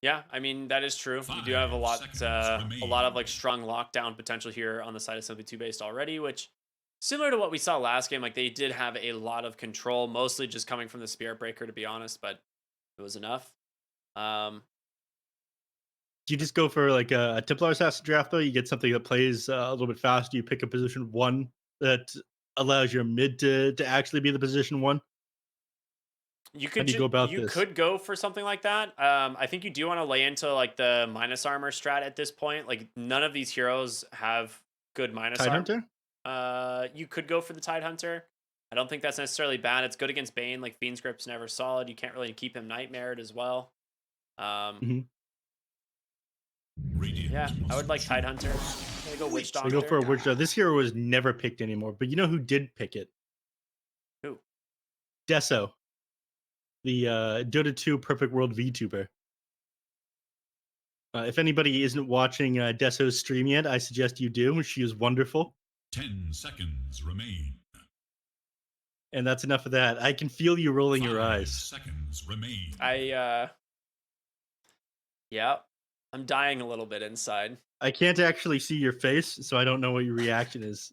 Yeah, I mean that is true. You do have 5 seconds a lot of remain. like strong lockdown potential here on the side of Simply Two Based already, which similar to what we saw last game. Like they did have a lot of control, mostly just coming from the Spirit Breaker, to be honest, but it was enough. Um, Do you just go for like a Templar Assassin draft though? You get something that plays a little bit faster. You pick a position one that allows your mid to actually be the position one. How do you go about you this? could go for something like that. I think you do want to lay into like the minus armor strat at this point. Like none of these heroes have good minus Tide armor. Hunter? You could go for the Tide Hunter. I don't think that's necessarily bad. It's good against Bane. Like Fiend's Grip's never solid. You can't really keep him nightmared as well. Um, Mm-hmm. yeah, Radiant I must would like Tide Hunter. choose. I'm gonna go Witch I go for Doctor. a Witch. This hero was never picked anymore, but you know who did pick it? Who? Deso, the Dota 2 Perfect World VTuber. If anybody isn't watching Deso's stream yet, I suggest you do. She is wonderful. 10 seconds remain. And that's enough of that. I can feel you rolling your 5 eyes. seconds remain. Yeah, I'm dying a little bit inside. I can't actually see your face, so I don't know what your reaction is.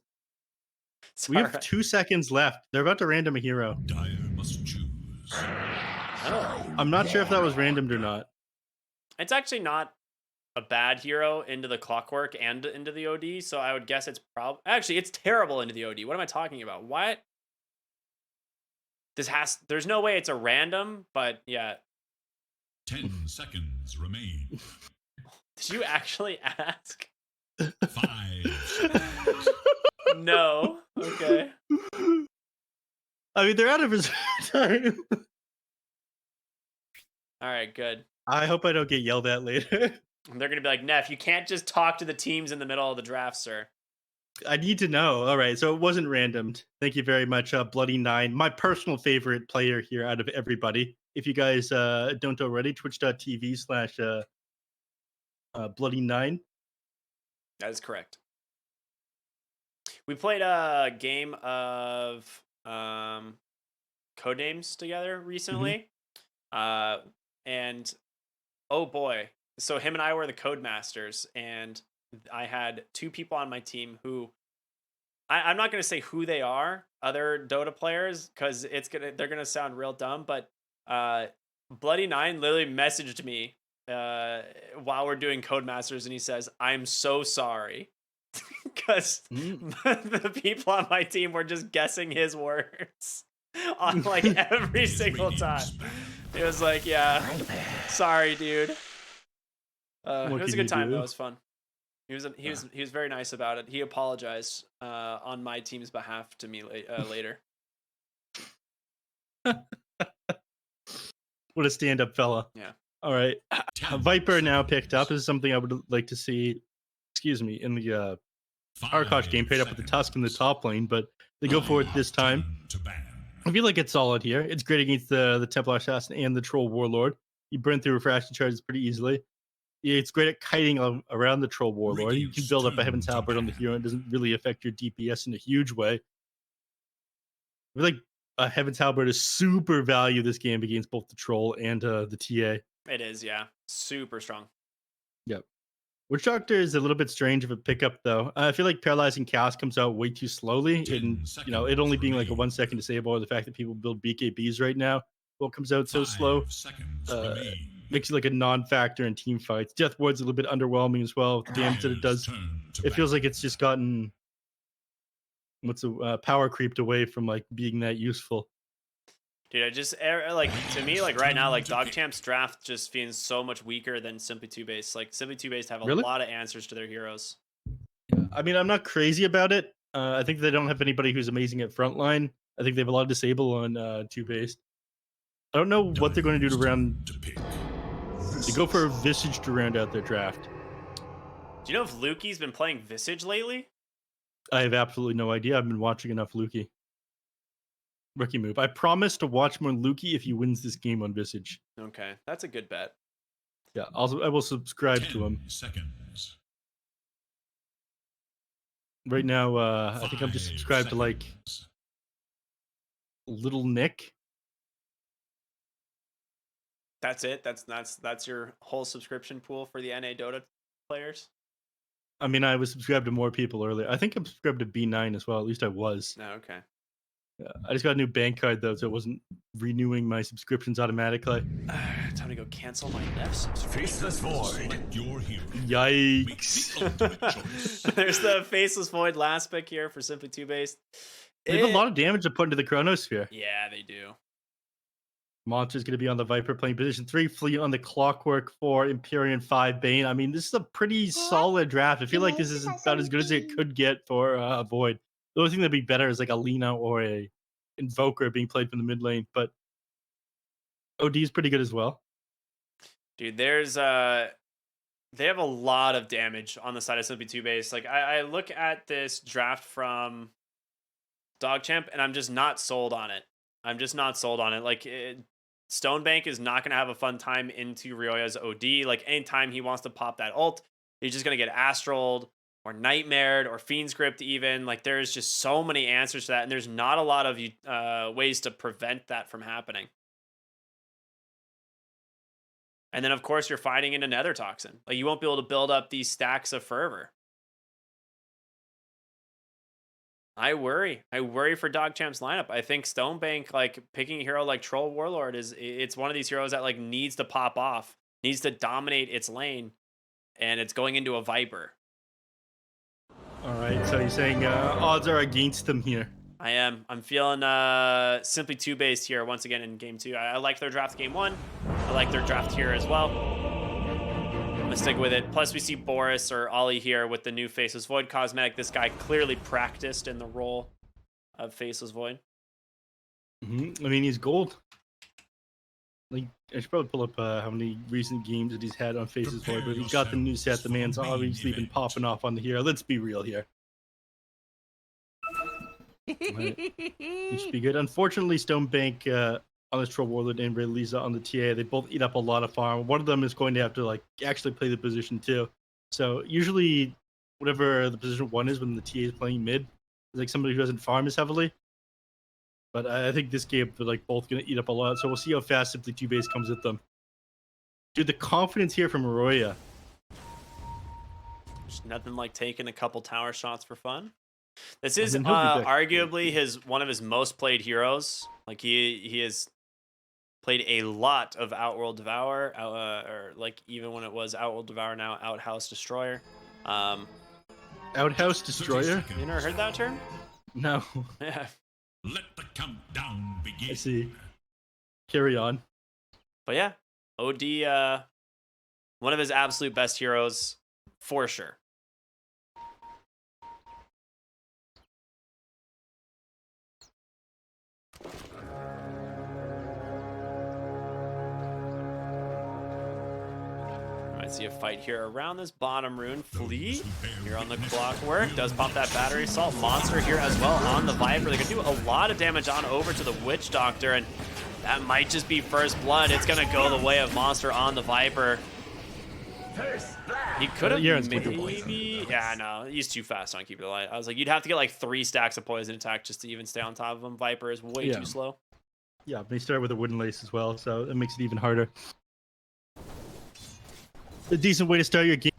It's We have alright. 2 seconds left. They're about to random a hero. Dire must choose. Oh, I'm not sure if that was randomed or not. it's actually not a bad hero into the Clockwork and into the OD, so I would guess it's probably actually it's terrible into the OD. What am I talking about? What? There's no way it's a random, but yeah. 10 seconds remain. Did you actually ask? 5 seconds. No. Okay. I mean, they're out of his time. All right, good. I hope I don't get yelled at later. And they're gonna be like, Neff, you can't just talk to the teams in the middle of the draft, sir. I need to know. All right, so it wasn't randomed. Thank you very much, Bloody Nine, my personal favorite player here out of everybody. If you guys don't already, twitch.tv/. Bloody Nine. That is correct. We played a game of Codenames together recently. And oh boy. So him and I were the Codemasters, and I had two people on my team who I'm not gonna say who they are, other Dota players, because they're gonna sound real dumb, but Bloody Nine literally messaged me while we're doing Codemasters, and he says, "I'm so sorry," because the people on my team were just guessing his words on like every single time. It was like, "Yeah, sorry, dude." It was a good time. That was fun. He was very nice about it. He apologized on my team's behalf to me later. What a stand-up fella. Yeah. All right. Viper now picked up. This is something I would like to see, in the Arkosh game, paired up with the Tusk in the top lane, but they go for it this time. I feel like it's solid here. It's great against the Templar Assassin and the Troll Warlord. You burn through refraction charges pretty easily. It's great at kiting around the Troll Warlord. You can build up a Heaven's Halberd on the hero and it doesn't really affect your DPS in a huge way. I feel like a Heaven's Halberd is super value this game against both the Troll and the TA. It is, yeah. Super strong. Yep. Witch Doctor is a little bit strange of a pickup, though. I feel like Paralyzing Cast comes out way too slowly, and it only being like a 1 second disable, or the fact that people build BKBs right now, well, it comes out so slow, makes it like a non-factor in team fights. Death Ward's a little bit underwhelming as well. The damage that it does, it feels like it's just gotten power creeped away from like being that useful. Dude, I just like to me like right now like DogChamp's draft just feels so much weaker than Simply Two Based. Like Simply Two Based have a lot of answers to their heroes. I mean, I'm not crazy about it. I think they don't have anybody who's amazing at frontline. I think they have a lot of disable on Two Based. I don't know what they're going to do to round. They go for a Visage to round out their draft. Do you know if Lukey's been playing Visage lately? I have absolutely no idea. I've been watching enough Lukey. Rookie move. I promise to watch more Lukey if he wins this game on Visage. Okay, that's a good bet. Yeah, I will subscribe to him. Seconds. Right now, I think I'm just subscribed to like Little Nick. That's it. That's your whole subscription pool for the NA Dota players. I mean, I was subscribed to more people earlier. I think I'm subscribed to B9 as well. At least I was. No, okay. Yeah, I just got a new bank card though, so it wasn't renewing my subscriptions automatically. Time to go cancel my neph subscription. Faceless Void. Select your hero. Yikes! Make the ultimate choice. There's the Faceless Void last pick here for Simply TOOBASED. They have a lot of damage to put into the Chronosphere. Yeah, they do. Monster's going to be on the Viper playing position 3, Fleet on the Clockwork 4, Empyrean 5, Bane. I mean, this is a pretty solid draft. I feel like this is about as good as it could get for Void. The only thing that'd be better is like a Lina or a Invoker being played from the mid lane, but OD is pretty good as well. Dude, there's they have a lot of damage on the side of Simply TOOBASED. Like I look at this draft from DogChamp and I'm just not sold on it. Like Stonebank is not going to have a fun time into Ryoya's OD. Like anytime he wants to pop that ult, he's just going to get astraled or nightmared or fiend script even. Like there's just so many answers to that, and there's not a lot of ways to prevent that from happening. And then of course you're fighting in a nether toxin. Like you won't be able to build up these stacks of fervor. I worry for DogChamp's lineup. I think Stonebank, like picking a hero like Troll Warlord it's one of these heroes that like needs to pop off, needs to dominate its lane, and it's going into a Viper. All right, so you're saying odds are against them here. I am. I'm feeling Simply TOOBASED here once again in game 2. I like their draft game 1. I like their draft here as well. I'm gonna stick with it. Plus, we see Boris or Ollie here with the new Faceless Void cosmetic. This guy clearly practiced in the role of Faceless Void. I mean, he's gold. Like, I should probably pull up how many recent games that he's had on Faceless Void, but he's got the new set. The man's obviously been popping off on the hero. Let's be real here. It should be good. Unfortunately, Stonebank on this Troll Warlord and Ray Lisa on the TA, they both eat up a lot of farm. One of them is going to have to like actually play the position too. So usually, whatever the position 1 is when the TA is playing mid, is like somebody who doesn't farm as heavily. But I think this game they're like both going to eat up a lot. So we'll see how fast Simply TOOBASED comes at them. Dude, the confidence here from Roya. There's nothing like taking a couple tower shots for fun. This is he'll be back. arguably one of his most played heroes. Like he has played a lot of Outworld Devour, or like even when it was Outworld Devour, now Outhouse Destroyer. Outhouse Destroyer? You never heard that term? No. Yeah. Let the countdown begin. I see. Carry on. But yeah, OD, one of his absolute best heroes for sure. I see a fight here around this bottom rune. Fleet here on the Clockwork does pop that battery assault. Monster here as well on the Viper. They can do a lot of damage on over to the Witch Doctor, and that might just be first blood. It's gonna go the way of Monster on the Viper. He could have maybe, yeah, no, he's too fast on Keep It Alive. I was like, you'd have to get like 3 stacks of poison attack just to even stay on top of him. Viper is way too slow. Yeah, they start with a wooden lace as well, so it makes it even harder. A decent way to start your game.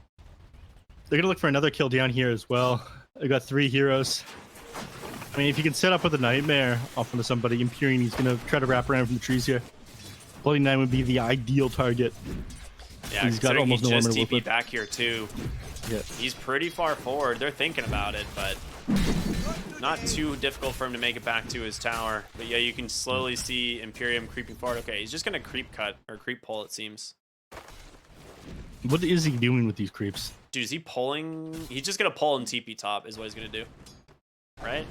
They're gonna look for another kill down here as well. They got 3 heroes. I mean, if you can set up with a Nightmare off onto somebody, Empyrean, he's gonna try to wrap around from the trees here. Bloody 9 would be the ideal target. Yeah, he's got almost no just armor with TP it. back here too. Yeah. He's pretty far forward. They're thinking about it, but not too difficult for him to make it back to his tower. But yeah, you can slowly see Imperium creeping forward. Okay, he's just gonna creep cut or creep pull, it seems. What is he doing with these creeps? Dude, is he pulling? He's just gonna pull and TP top is what he's gonna do. Right?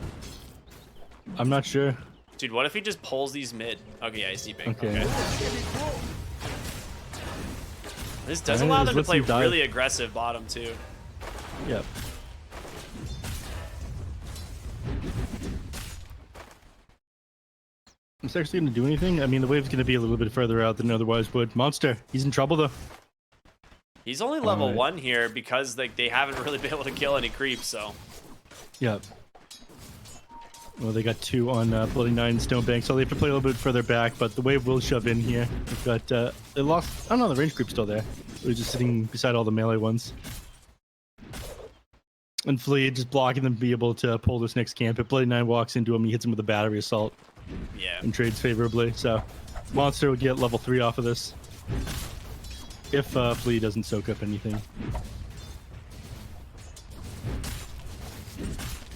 I'm not sure. Dude, what if he just pulls these mid? Okay, yeah, he's TPing. Okay. This does allow them to play really aggressive bottom too. Yep. Is he actually going to do anything? I mean, the wave's going to be a little bit further out than otherwise would. Monster, he's in trouble though. He's only level 1 here because like they haven't really been able to kill any creeps, so. Yep. Well, they got 2 on Bloody 9 Stonebank, so they have to play a little bit further back, but the wave will shove in here. We've got, they lost, I don't know, the range group's still there. They're just sitting beside all the melee ones. And Flea just blocking them to be able to pull this next camp. If Bloody 9 walks into him, he hits him with a battery assault. Yeah. And trades favorably, so Monster will get level 3 off of this. If Flea doesn't soak up anything.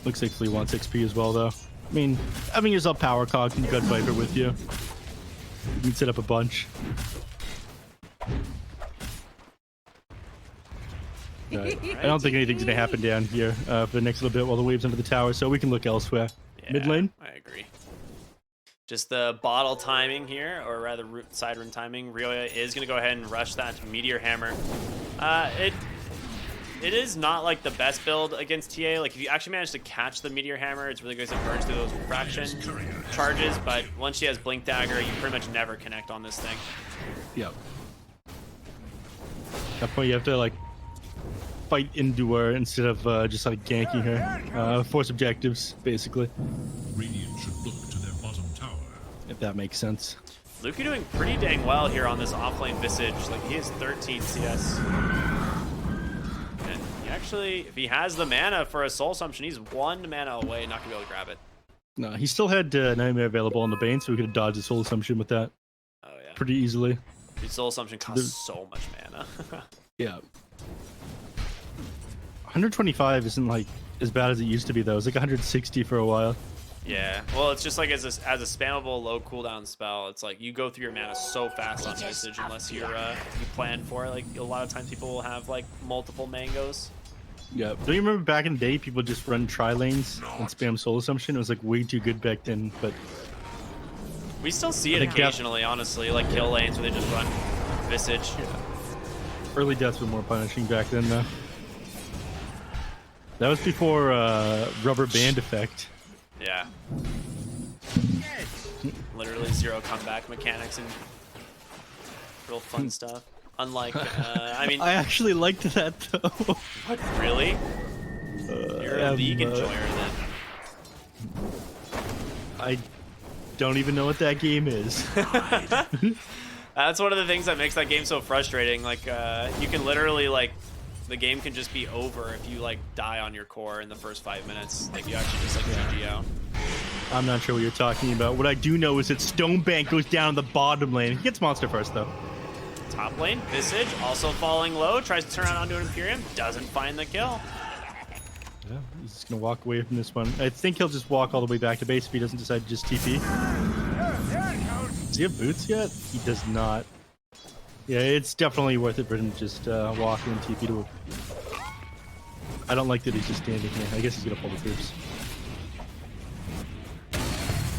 Looks like Flea wants XP as well, though. I mean, having yourself power cog and you got Viper with you. You can set up a bunch. Right. I don't think anything's gonna happen down here for the next little bit while the wave's under the tower, so we can look elsewhere. Yeah, Mid lane? I agree. Just the bottle timing here, or rather side rune timing. Ryoya is gonna go ahead and rush that Meteor Hammer. It is not like the best build against TA. Like if you actually manage to catch the Meteor Hammer, it's really good because it burns through those refraction charges. But once she has Blink Dagger, you pretty much never connect on this thing. Yep. At that point, you have to like fight into her instead of just like ganking her. Force objectives, basically. Radiant should look to their bottom tower. If that makes sense. Luki doing pretty dang well here on this offlane Visage. Like he has 13 CS. And he actually, if he has the mana for a Soul Assumption, he's 1 mana away, not gonna be able to grab it. No, he still had Nightmare available on the Bane, so we could have dodged the Soul Assumption with that Oh yeah. pretty easily. Dude, Soul Assumption costs so much mana. Yeah. 125 isn't like as bad as it used to be though. It was like 160 for a while. Yeah, well, it's just like as a spammable low cooldown spell. It's like you go through your mana so fast on Visage unless you're you plan for it. Like a lot of times people will have like multiple mangoes. Yeah. Don't you remember back in the day people just run tri-lanes and spam Soul Assumption? It was like way too good back then, but We still see it occasionally, honestly, like kill lanes where they just run Visage. yeah. Early deaths were more punishing back then though. That was before rubber band effect. Yeah. Literally 0 comeback mechanics and real fun stuff. Unlike, I mean... I actually liked that though. What, really? You're a league enjoyer then. I don't even know what that game is. That's one of the things that makes that game so frustrating. Like, you can literally, like, the game can just be over if you, like, die on your core in the first 5 minutes. Like, you actually just, like, GG out. I'm not sure what you're talking about. What I do know is that Stonebank goes down the bottom lane. He gets Monster first, though. Top lane, Visage, also falling low, tries to turn around onto an Imperium, doesn't find the kill. Yeah, he's just going to walk away from this one. I think he'll just walk all the way back to base if he doesn't decide to just TP. Does he have boots yet? He does not. Yeah, it's definitely worth it for him to just walk and TP to... I don't like that he's just standing here. I guess he's going to pull the troops.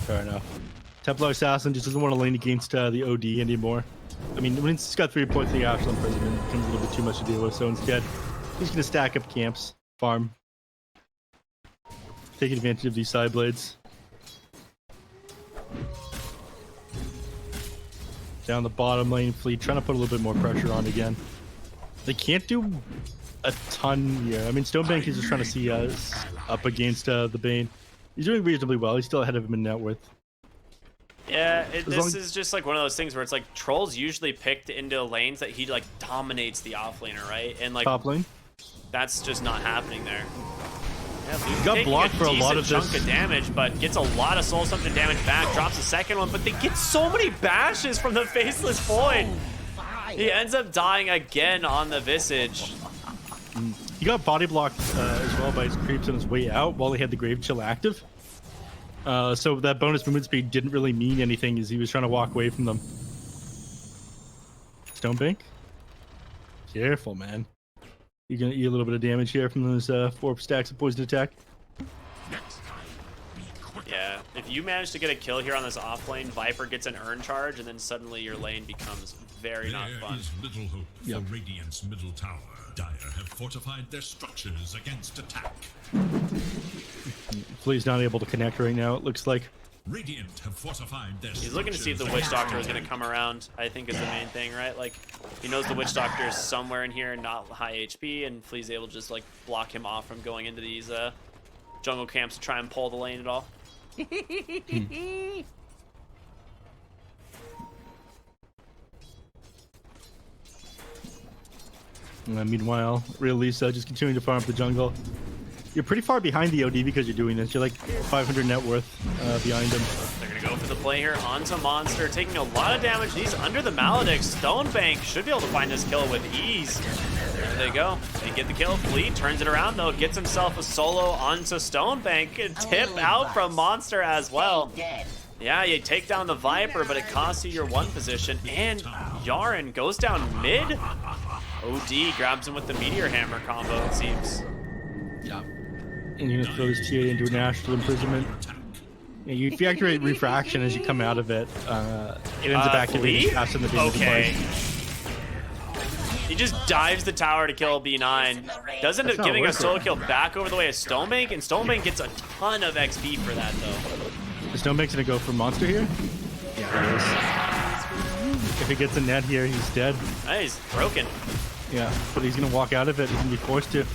Fair enough. Templar Assassin just doesn't want to lane against the OD anymore. I mean, when he's got 3 points in the Ashland President, it becomes a little bit too much to deal with, so instead, he's going to stack up camps, farm, take advantage of these side blades. Down the bottom lane, Fleet trying to put a little bit more pressure on again. They can't do a ton here. I mean, Stonebank is just trying to see us up against the Bane. He's doing reasonably well. He's still ahead of him in net worth. Yeah, this is just like one of those things where it's like Troll's usually picked into lanes that he like dominates the offlaner, right? And like Top lane. That's just not happening there. Yeah, Luke's got taking blocked for a lot of chunk this. of damage, but gets a lot of Soul Assumption damage back. Drops the second one, but they get so many bashes from the Faceless Void. He ends up dying again on the Visage. He got body blocked as well by his creeps on his way out while he had the Grave Chill active. So that bonus movement speed didn't really mean anything as he was trying to walk away from them. Stonebank? Careful, man. You're going to eat a little bit of damage here from those 4 stacks of poison attack. Yeah, if you manage to get a kill here on this off lane, Viper gets an urn charge, and then suddenly your lane becomes very not fun. There is little hope for Radiant's middle tower. Dire have fortified their structures against attack. Flea's not able to connect right now, it looks like. Radiant have fortified their He's looking to see if the Witch Doctor is going to come around, I think is the main thing, right? Like, he knows the Witch Doctor is somewhere in here, not high HP, and Flea's able to just, like, block him off from going into these jungle camps to try and pull the lane at all. Meanwhile, Real Lisa just continuing to farm up the jungle. You're pretty far behind the OD because you're doing this. You're like 500 net worth behind him. They're going to go for the play here onto Monster, taking a lot of damage. He's under the Maledict. Stonebank should be able to find this kill with ease. There they go. They get the kill. Flea turns it around, though. Gets himself a solo onto Stonebank. Tip out from Monster as well. Yeah, you take down the Viper, but it costs you your 1 position. And Yaren goes down mid. OD grabs him with the Meteor Hammer combo, it seems. Yeah. And you're going to throw this TA into an astral imprisonment. Yeah, you deactivate refraction as you come out of it. It ends up activating faster than the beam of the device. He just dives the tower to kill B9. Does end up giving a solo kill back over the way of Stonebank, and Stonebank gets a ton of XP for that, though. Is Stonebank's going to go for Monster here? Yeah, he is. If he gets a net here, he's dead. He's broken. Yeah, but he's going to walk out of it. He's going to be forced to.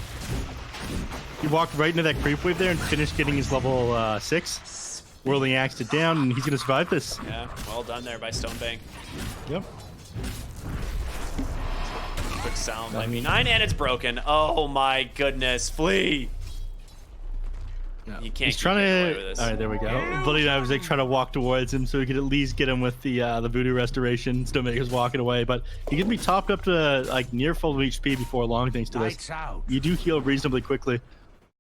He walked right into that creep wave there and finished getting his level 6. Whirling axed it down, and he's going to survive this. Yeah, well done there by Stonebank. Yep. Quick sound by B9, and it's broken. Oh my goodness, Flea! No. You can't He's trying away with this. All right, there we go. Bloody I was like trying to walk towards him so we could at least get him with the voodoo restoration. Stonebank is walking away, but he can be topped up to like near full HP before long, thanks to this. You do heal reasonably quickly.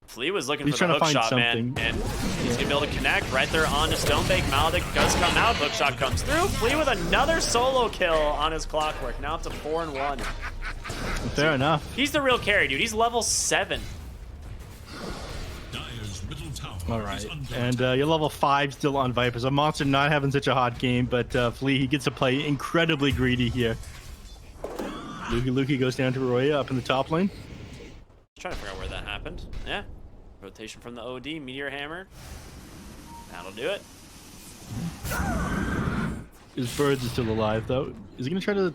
Flea was looking for the hook shot, man, and he's gonna be able to connect right there onto Stonebank. Maledict does come out, hook shot comes through. Flea with another solo kill on his clockwork, now up to 4-1. Fair enough. He's the real carry, dude. He's level 7. All right, and you're level 5 still on Viper. So Monster not having such a hot game, but Flea, he gets to play incredibly greedy here. Lukey goes down to Roya up in the top lane. Trying to figure out where that happened. Yeah. Rotation from the OD, Meteor Hammer. That'll do it. His birds is still alive, though. Is he going to try to...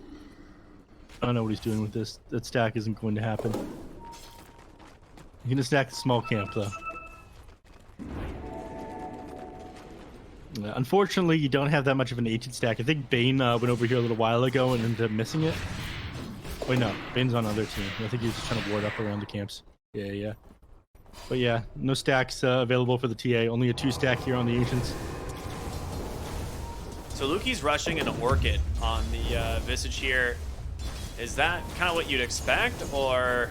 I don't know what he's doing with this. That stack isn't going to happen. He's going to stack the small camp, though. Unfortunately, you don't have that much of an ancient stack. I think Bane went over here a little while ago and ended up missing it. Wait, no. Bane's on another team. I think he was just trying to ward up around the camps. Yeah. But yeah, no stacks available for the TA. Only a 2-stack here on the ancients. So Lukey's rushing an Orchid on the Visage here. Is that kind of what you'd expect, or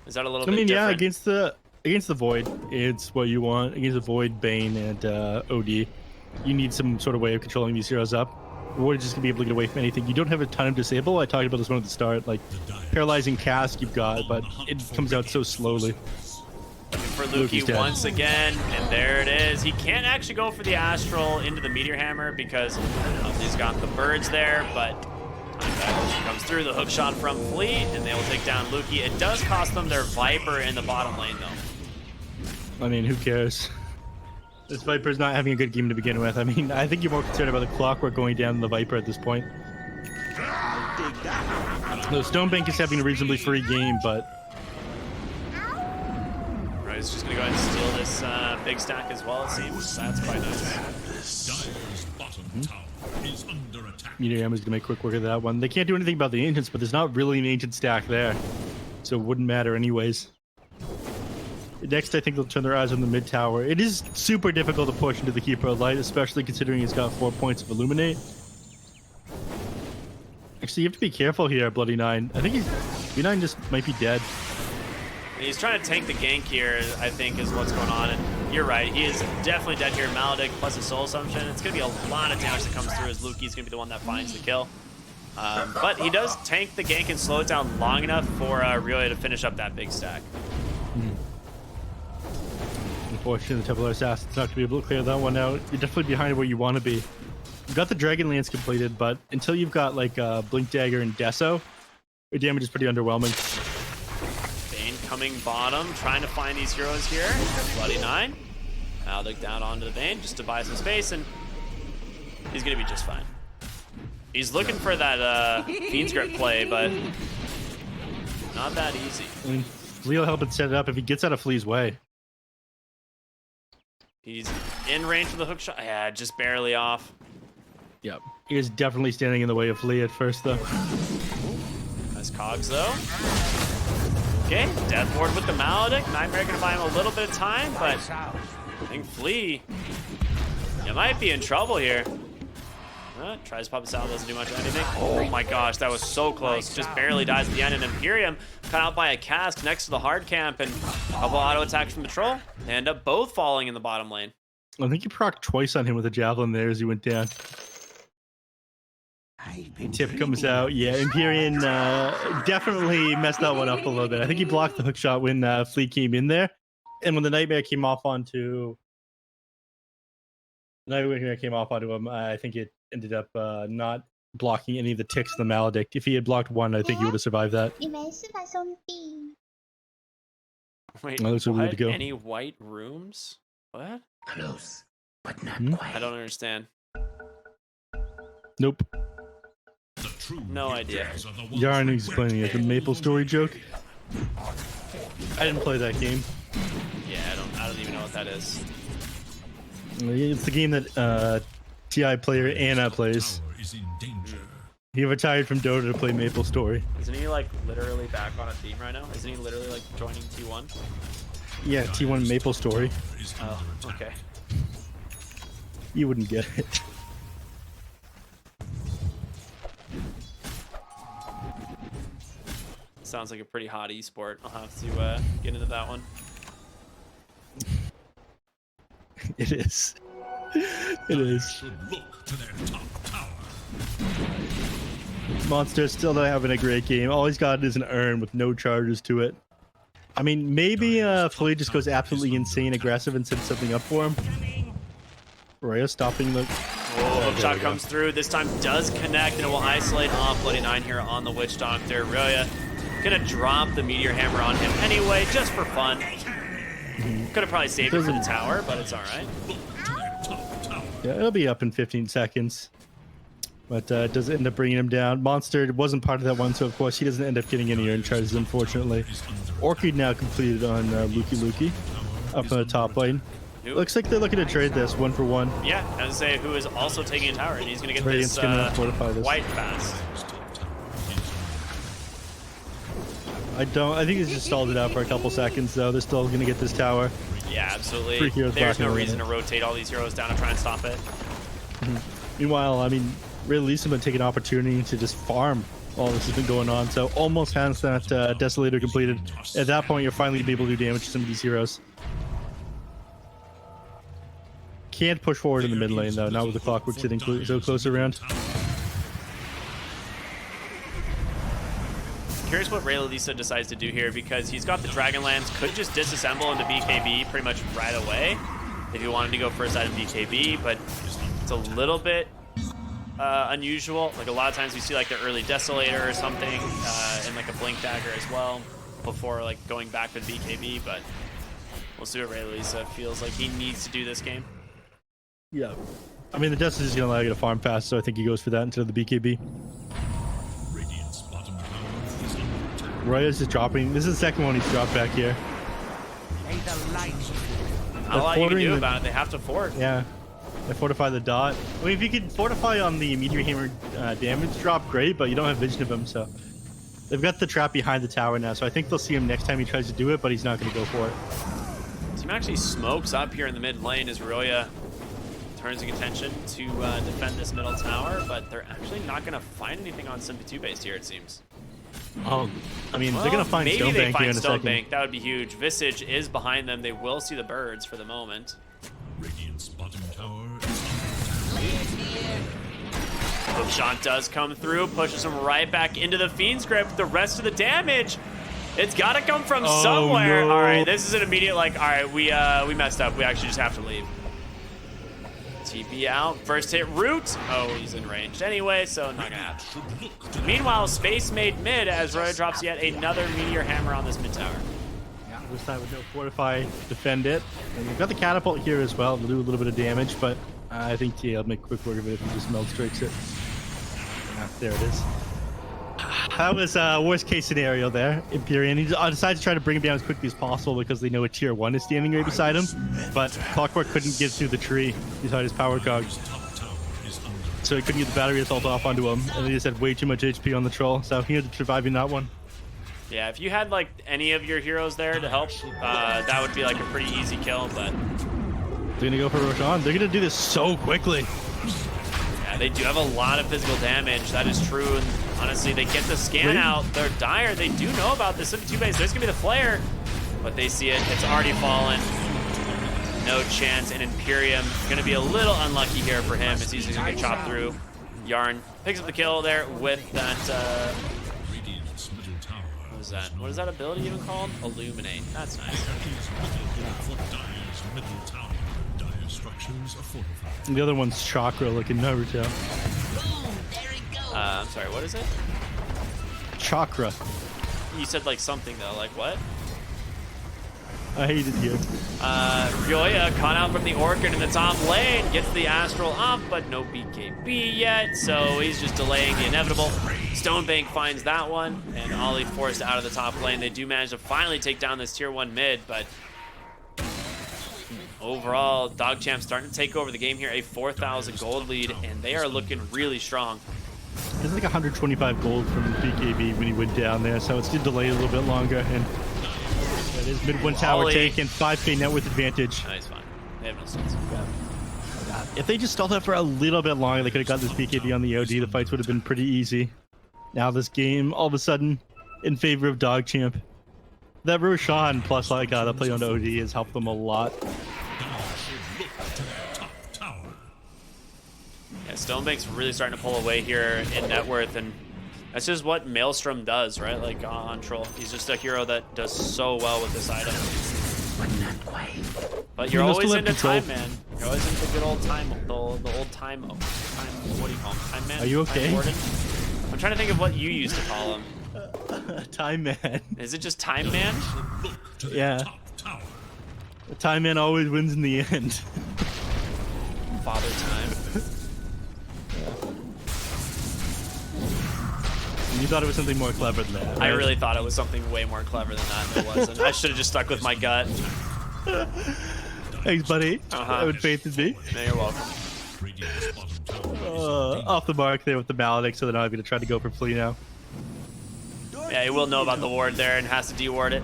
is that a little bit different? Yeah, against the Void, it's what you want. Against the Void, Bane, and OD, you need some sort of way of controlling these heroes up. Void is just gonna be able to get away from anything. You don't have a ton of disable. I talked about this one at the start, like paralyzing cast you've got, but it comes out so slowly. Looking for Lukey once again, and there it is. He can't actually go for the Astral into the Meteor Hammer because he's got the birds there, but comes through the hook shot from Flea, and they will take down Lukey. It does cost them their Viper in the bottom lane, though. I mean, who cares? This Viper's not having a good game to begin with. I mean, I think you're more concerned about the clockwork going down than the Viper at this point. No, Stonebank is having a reasonably free game, but... Right, he's just going to go ahead and steal this big stack as well, it seems. That's quite nice. Meteor Hammer's going to make quick work of that one. They can't do anything about the Ancients, but there's not really an Ancient stack there. So it wouldn't matter anyways. Next, I think they'll turn their eyes on the mid tower. It is super difficult to push into the Keeper of Light, especially considering he's got 4 points of Illuminate. Actually, you have to be careful here, Bloody Nine. I think B9 just might be dead. He's trying to tank the gank here, I think, is what's going on. And you're right, he is definitely dead here. Maledict plus a Soul Assumption. It's going to be a lot of damage that comes through as Lukey's going to be the one that finds the kill. But he does tank the gank and slow it down long enough for Ryoya to finish up that big stack. Unfortunately, the Templar Assassin's not going to be able to clear that one out. You're definitely behind where you want to be. You've got the Dragon Lance completed, but until you've got like Blink Dagger and Deso, your damage is pretty underwhelming. Bane coming bottom, trying to find these heroes here. Bloody Nine. Maledict down onto the Bane just to buy some space, and he's going to be just fine. He's looking for that Fiend's Grip play, but not that easy. I mean, Flea will help it set it up if he gets out of Flea's way. He's in range for the hook shot. Yeah, just barely off. Yep. He is definitely standing in the way of Flea at first, though. Nice cogs, though. Okay, Death Ward with the Maledict. Nightmare gonna buy him a little bit of time, but I think Flea, you might be in trouble here. Tries to pop a salve, doesn't do much of anything. Oh my gosh, that was so close. Just barely dies at the end, and Imperium cut out by a cask next to the hard camp, and a couple auto attacks from the troll. They end up both falling in the bottom lane. I think you procced twice on him with a javelin there as he went down. Tip comes out. Yeah, Imperium definitely messed that one up a little bit. I think he blocked the hook shot when Flea came in there, and when the Nightmare came off onto him, I think it ended up not blocking any of the ticks of the Maledict. If he had blocked one, I think he would have survived that. Wait, Oh, that's where we need to go. Any white rooms? What? Close, but not I don't understand. Nope. No idea. Yarn explaining it. The Maple Story joke. I didn't play that game. Yeah, I don't even know what that is. It's the game that TI player Anna plays. He retired from Dota to play Maple Story. Isn't he like literally back on a team right now? Isn't he literally like joining T1? Yeah, T1 Maple Story. Oh, okay. You wouldn't get it. Sounds like a pretty hot esport. I'll have to get into that one. It is. It is. Monster still not having a great game. All he's got is an urn with no charges to it. I mean, maybe Flea just goes absolutely insane aggressive and sets something up for him. Rhea stopping the... Oh, hook shot comes through. This time does connect, and it will isolate off Bloody 9 here on the Witch Doctor. Rhea gonna drop the Meteor Hammer on him anyway, just for fun. Could have probably saved it for the tower, but it's alright. Yeah, it'll be up in 15 seconds. But it does end up bringing him down. Monster wasn't part of that one, so of course he doesn't end up getting any urn charges, unfortunately. Orchid now completed on Luki up on the top lane. Looks like they're looking to trade this 1 for 1. Yeah, I was say who is also taking a tower, and he's gonna get Radiant's this, gonna fortify this white fast. I think he's just stalled it out for a couple seconds, though. They're still gonna get this tower. Yeah, absolutely. Three heroes There's no blocking reason it. to rotate all these heroes down to try and stop it. Meanwhile, I mean, really been taking an opportunity to just farm all this has been going on. So almost has that Desolator completed. At that point, you're finally gonna be able to do damage to some of these heroes. Can't push forward in the mid lane, though, not with the Clockwork sitting so close around. Curious what Ray Lisa decides to do here, because he's got the Dragonlance, could just disassemble into BKB pretty much right away if he wanted to go first item BKB, but it's a little bit unusual. Like a lot of times we see like the early Desolator or something and like a Blink Dagger as well before like going back with BKB, but we'll see what Ray Lisa feels like he needs to do this game. Yeah. I mean, the Dust is going to allow you to farm fast, so I think he goes for that instead of the BKB. Roya's just dropping. This is the second one he's dropped back here. Not a lot you can do about it. They have to fort. Yeah. They fortify the dot. I mean, if you could fortify on the Meteor Hammer damage drop, great, but you don't have vision of him, so. They've got the trap behind the tower now, so I think they'll see him next time he tries to do it, but he's not going to go for it. Team actually smokes up here in the mid lane as Roya turns his attention to defend this middle tower, but they're actually not going to find anything on Simba 2 base here, it seems. Oh, I mean, they're going to find maybe Stone they Bank here find in a Stone second. Bank. That would be huge. Visage is behind them. They will see the birds for the moment. Radiant's bottom tower Hookshot does come through, pushes him right back into the Fiend's Grip. The rest of the damage, it's got to come from somewhere. No. All right, this is an immediate like, all right, we messed up. We actually just have to leave. TP out, first hit root. Oh, he's in range anyway, so not gonna happen. Meanwhile, Space made mid as Roya drops yet another Meteor Hammer on this mid tower. Yeah, this time with no fortify, defend it. And you've got the catapult here as well to do a little bit of damage, but I think TL'll make quick work of it if he just meld strikes it. Yeah, there it is. That was worst case scenario there. Imperium. He decides to try to bring him down as quickly as possible because they know a tier 1 is standing right beside him. But Clockwork couldn't get through the tree beside his power cog. So he couldn't get the battery assault off onto him. And he just had way too much HP on the troll. So he ended up surviving that one. Yeah, if you had like any of your heroes there to help, that would be like a pretty easy kill, but... They're gonna go for Roshan. They're gonna do this so quickly. Yeah, they do have a lot of physical damage. That is true. And honestly, they get the scan out. They're dire. They do know about this. 52 base. There's gonna be the flare, but they see it. It's already fallen. No chance. And Imperium gonna be a little unlucky here for him. It's easily gonna get chopped through. Yarn picks up the kill there with that. What was that? What is that ability even called? Illuminate. That's nice. And the other one's Chakra, like in Naruto. I'm sorry, what is it? Chakra. You said like something though, like what? I hate it here. Ryoya caught out from the Orchid in the top lane, gets the Astral up, but no BKB yet, so he's just delaying the inevitable. Stonebank finds that one, and Ollie forced out of the top lane. They do manage to finally take down this tier 1 mid, but overall, DogChamp starting to take over the game here, a 4,000 gold lead, and they are looking really strong. It's like 125 gold from BKB when he went down there, so it's still delayed a little bit longer. And that is mid 1 tower Ollie. take and 5k net worth advantage. Nice, fine. They have no sense. If they just stalled out for a little bit longer, they could have got this BKB on the OD. The fights would have been pretty easy. Now this game, all of a sudden, in favor of DogChamp. That Roshan plus like the play on the OD has helped them a lot. Yeah, Stonebank's really starting to pull away here in net worth, and that's just what Maelstrom does, right? Like on Troll. He's just a hero that does so well with this item. But not quite. But you're You always still have into control. time, man. You're always into the good old time, the old time, what do you call him? Time man? Are you Time okay? warden? I'm trying to think of what you used to call him. Time Man. Is it just Time Man? Yeah. The Time Man always wins in the end. Father Time. You thought it was something more clever than that. I right? really thought it was something way more clever than that, and it wasn't. I should have just stuck with my gut. Thanks, buddy. Uh-huh. I would faith in me. No, you're welcome. Off the mark there with the Maledict, so they're not going to try to go for Flea now. Yeah, he will know about the ward there and has to deward it.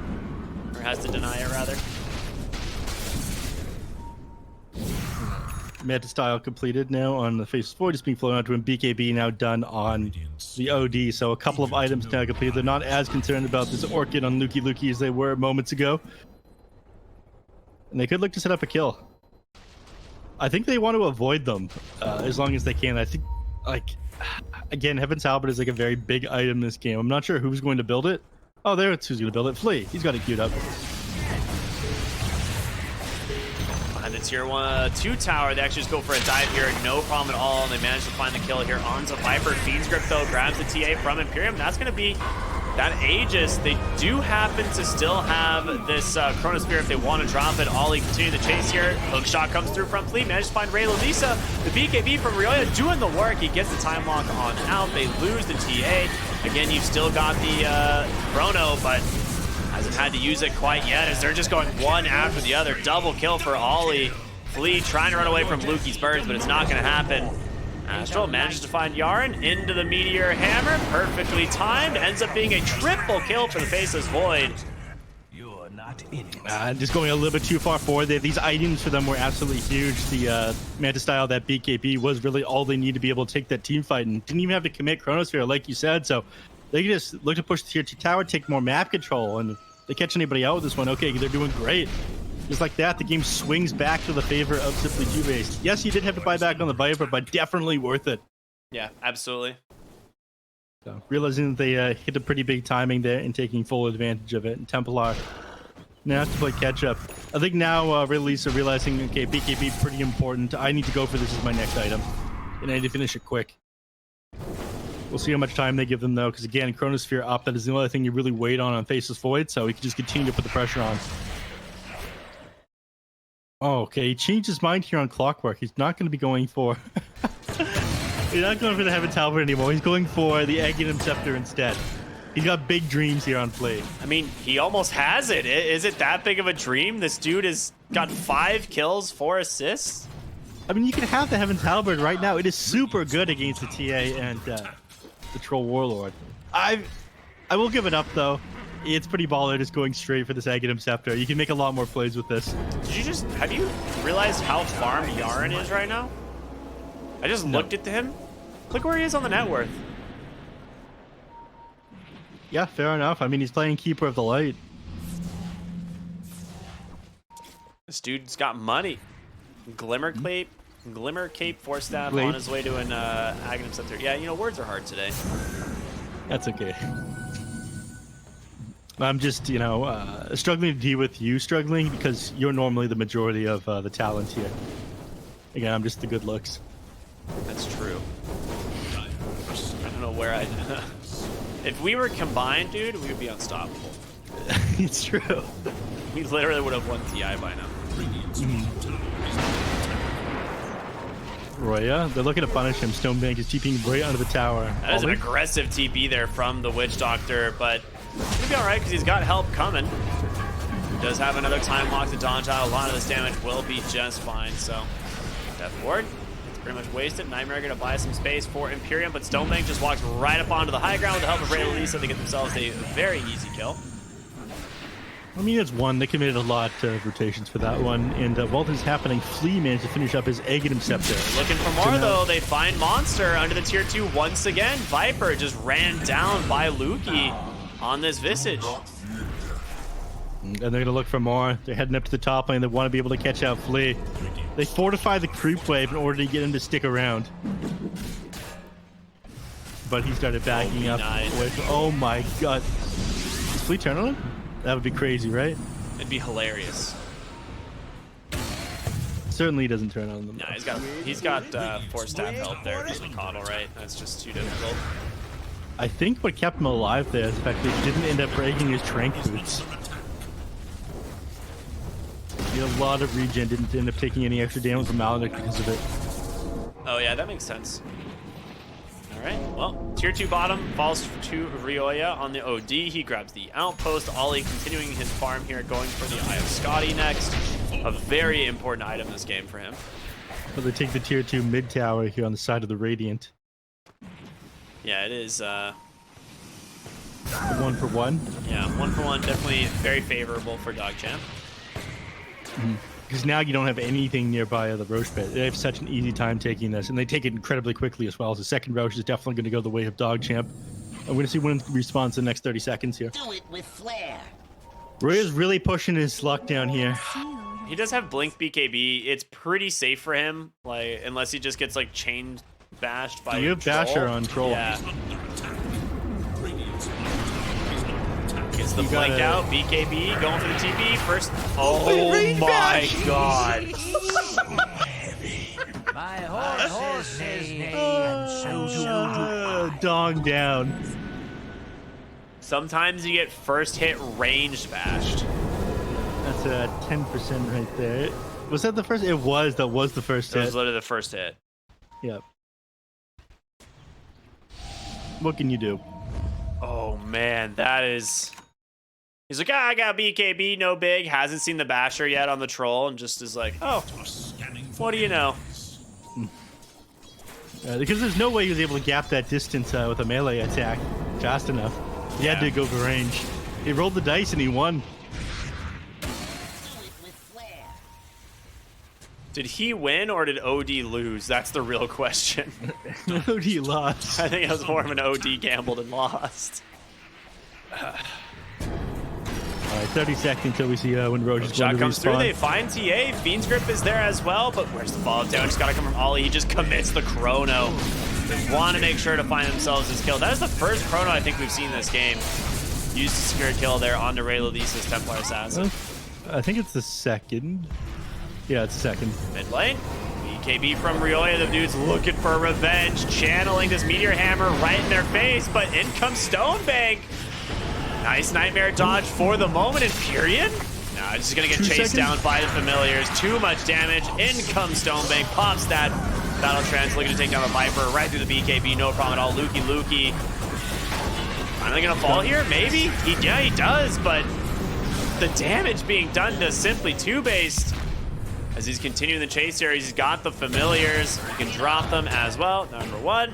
Or has to deny it, rather. Meta style completed now on the Faceless Void. It's being flown out to him. BKB now done on the OD. So a couple of items now completed. They're not as concerned about this Orchid on Lukey Lukey as they were moments ago. And they could look to set up a kill. I think they want to avoid them as long as they can. I think, like, again, Heaven's Halberd is like a very big item in this game. I'm not sure who's going to build it. Oh, there's who's going to build it. Flea. He's got it queued up. Behind the tier 2 tower, they actually just go for a dive here. No problem at all. And they manage to find the kill here onto Viper. Fiend's Grip, though, grabs the TA from Imperium. That's going to be that Aegis. They do happen to still have this Chronosphere if they want to drop it. Ollie continue the chase here. Hook shot comes through from Fleet. Manages to find Ray Lisa. The BKB from Ryoya doing the work. He gets the time lock on out. They lose the TA. Again, you've still got the Chrono, but hasn't had to use it quite yet as they're just going one after the other. Double kill for Ollie. Flea trying to run away from Lukey's birds, but it's not going to happen. Astral manages to find Yarn into the Meteor Hammer. Perfectly timed. Ends up being a triple kill for the Faceless Void. You're not in it. Just going a little bit too far forward there. These items for them were absolutely huge. The Manta style, that BKB, was really all they need to be able to take that team fight, and didn't even have to commit Chronosphere like you said. So they can just look to push the tier 2 tower, take more map control, and if they catch anybody out with this one, okay, they're doing great. Just like that, the game swings back to the favor of simply TOOBASED. Yes, you did have to buy back on the Viper, but definitely worth it. Yeah, absolutely. So, realizing that they hit a pretty big timing there and taking full advantage of it. And Templar now has to play catch up. I think now Lisa realizing, okay, BKB pretty important. I need to go for this as my next item, and I need to finish it quick. We'll see how much time they give them though, because again, Chronosphere up, that is the only thing you really wait on Faceless Void, so he can just continue to put the pressure on. Oh, okay, he changed his mind here on Clockwork. He's not going to be going for... He's not going for the Heaven's Halberd anymore. He's going for the Aghanim Scepter instead. He got big dreams here on play. I mean, he almost has it. Is it that big of a dream? This dude has got 5 kills, 4 assists. I mean, you can have the Heaven's Halberd right now. It is super good against the TA and the Troll Warlord. I will give it up, though. It's pretty baller just going straight for this Aghanim Scepter. You can make a lot more plays with this. Have you realized how farmed Yaren is right now? I just looked at him. Look where he is on the net worth. Yeah, fair enough. I mean, he's playing Keeper of the Light. This dude's got money. Glimmer Cape, Force Staff on his way to an Aghanim Scepter. Yeah, you know, words are hard today. That's okay. I'm just, you know, struggling to deal with you struggling because you're normally the majority of the talent here. Again, I'm just the good looks. That's true. I don't know where if we were combined, dude, we would be unstoppable. It's true. We literally would have won TI by now. Roya, they're looking to punish him. Stonebank is TPing right under the tower. That is an aggressive TP there from the Witch Doctor, but he'll be alright because he's got help coming. He does have another time lock to dodge out. A lot of this damage will be just fine, so Death Ward. It's pretty much wasted. Nightmare gonna buy some space for Imperium, but Stonebank just walks right up onto the high ground with the help of Ray Lisa. They get themselves a very easy kill. I mean, it's one. They committed a lot of rotations for that one. And while this is happening, Flea managed to finish up his Aghanim Scepter. Looking for more, though. They find Monster under the tier 2 once again. Viper just ran down by Lukey on this Visage. And they're going to look for more. They're heading up to the top lane. They want to be able to catch out Flea. They fortify the creep wave in order to get him to stick around. But he started backing up. Nice. Oh my god. Does Flea turn on him? That would be crazy, right? It'd be hilarious. Certainly doesn't turn on them. Nah, he's got 4 staff help there for the coddle, right? That's just too difficult. I think what kept him alive there is the fact that he didn't end up breaking his trank boots. He had a lot of regen, didn't end up taking any extra damage from Malinick because of it. Oh yeah, that makes sense. Alright, well, tier 2 bottom falls to Ryoya on the OD. He grabs the outpost. Ollie continuing his farm here, going for the Eye of Scotty next. A very important item this game for him. But they take the tier 2 mid tower here on the side of the Radiant. Yeah, it is. 1-for-1. Yeah, 1-for-1, definitely very favorable for DogChamp. Because now you don't have anything nearby the Roche pit. They have such an easy time taking this, and they take it incredibly quickly as well. So the second Roche is definitely going to go the way of DogChamp. I'm going to see when it respawns in the next 30 seconds here. Do it with flair. Roya's really pushing his luck down here. He does have Blink BKB. It's pretty safe for him, like unless he just gets like chain bashed by. You have Troll. Basher on Troll. Yeah. Gets the blink out. BKB going for the TP first. Oh my god! My horse says nay, and so do I. Dong down. Sometimes you get first hit ranged bashed. That's a 10% right there. Was that the first? It was. That was the first It hit. was literally the first hit. Yep. What can you do? Oh man, that is. He's like, I got BKB, no big. Hasn't seen the basher yet on the troll, and just is like, oh, what do you know? Because there's no way he was able to gap that distance with a melee attack fast enough. He had to go for range. He rolled the dice and he won. Did he win or did OD lose? That's the real question. OD lost. I think it was more of an OD gamble than lost. Alright, 30 seconds until we see when Roach is going Shot to comes through, respawn. they find TA. Fiend's Grip is there as well, but where's the follow down? Just gotta come from Ollie. He just commits the chrono. They want to make sure to find themselves this kill. That is the first chrono I think we've seen in this game. Used to secure a kill there on the Ray Lisa's Templar Assassin. I think it's the second. Yeah, it's the second. Mid lane. BKB from Ryoya. The dude's looking for revenge. Channeling this Meteor Hammer right in their face, but in comes Stonebank. Nice Nightmare dodge for the moment. Imperium? Nah, just gonna get chased down by the familiars. Too much damage. In comes Stonebank. Pops that Battle Trance. Looking to take down the Viper right through the BKB. No problem at all. Lukey. Finally gonna fall here? Maybe? Yeah, he does, but the damage being done to Simply TOOBASED as he's continuing the chase here. He's got the familiars. He can drop them as well. Number 1.